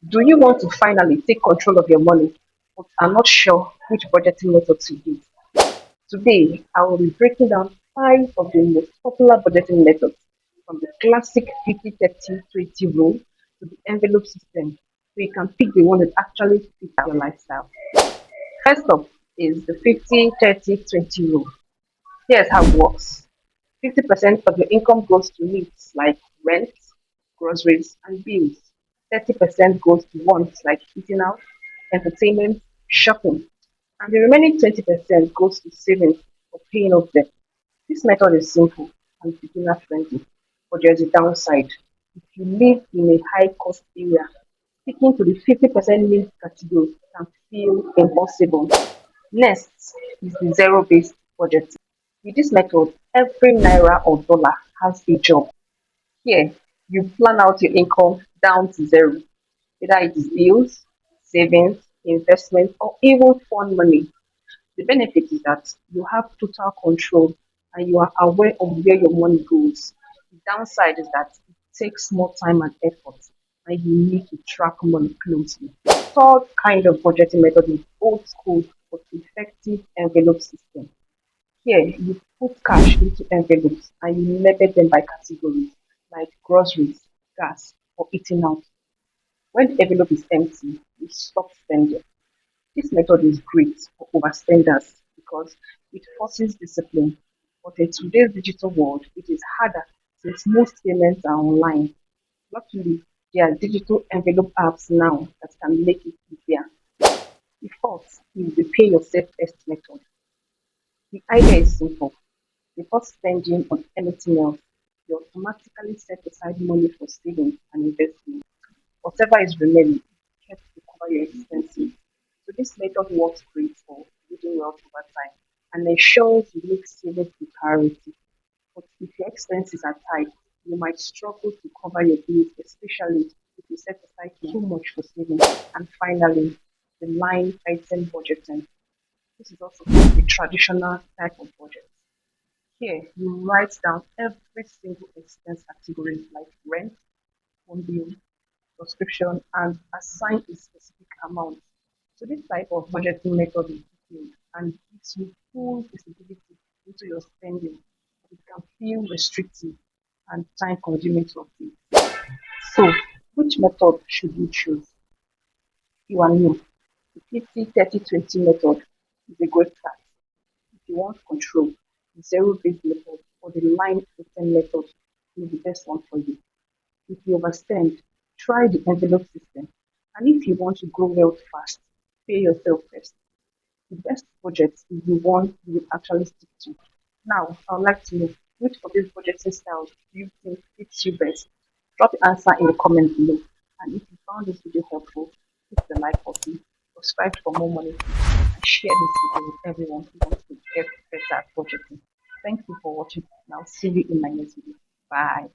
Do you want to finally take control of your money but are not sure which budgeting method to use? Today, I will be breaking down five of the most popular budgeting methods, from the classic 50-30-20 rule to the envelope system, so you can pick the one that actually fits your lifestyle. First up is the 50-30-20 rule. Here's how it works: 50% of your income goes to needs like rent, groceries, and bills. 30% goes to wants like eating out, entertainment, shopping, and the remaining 20% goes to savings or paying off debt. This method is simple and beginner friendly, but there's a downside. If you live in a high cost area, sticking to the 50% needs category can feel impossible. Next is the zero based budgeting. With this method, every naira or dollar has a job. Here, you plan out your income down to zero, whether it is bills, savings, investments, or even fund money. The benefit is that you have total control and you are aware of where your money goes. The downside is that it takes more time and effort and you need to track money closely. Third kind of budgeting method is old school but effective envelope system. Here, you put cash into envelopes and you label them by categories like groceries, gas, or eating out. When the envelope is empty, you stop spending. This method is great for overspenders because it forces discipline. But in today's digital world, it is harder since most payments are online. Luckily, there are digital envelope apps now that can make it easier. The fourth is the pay yourself first method. The idea is simple. Before spending on anything else, you automatically set aside money for savings and investment. Whatever is remaining is kept to cover your expenses. So this method works great for building wealth over time and ensures you make savings a priority. But if your expenses are tight, you might struggle to cover your bills, especially if you set aside too much for savings. And finally, the line item budgeting. This is also called the traditional type of budget. Here, you write down every single expense category like rent, phone bill, subscription, and assign a specific amount. So this type of budgeting method is detailed and gives you full visibility into your spending. It can feel restrictive and time consuming to update. So, which method should you choose? You are new. The 50-30-20 method is a great start. If you want control, the zero-based method or the line item method is the best one for you. If you overspend, try the envelope system. And if you want to grow wealth fast, pay yourself first. The best budget is the one you will actually stick to. Now, I would like to know, which of these budgeting styles do you think fits you best? Drop the answer in the comment below. And if you found this video helpful, hit the like button, subscribe for more money tips, and share this video with everyone who wants to get better at budgeting. Thank you for watching, and I'll see you in my next video. Bye.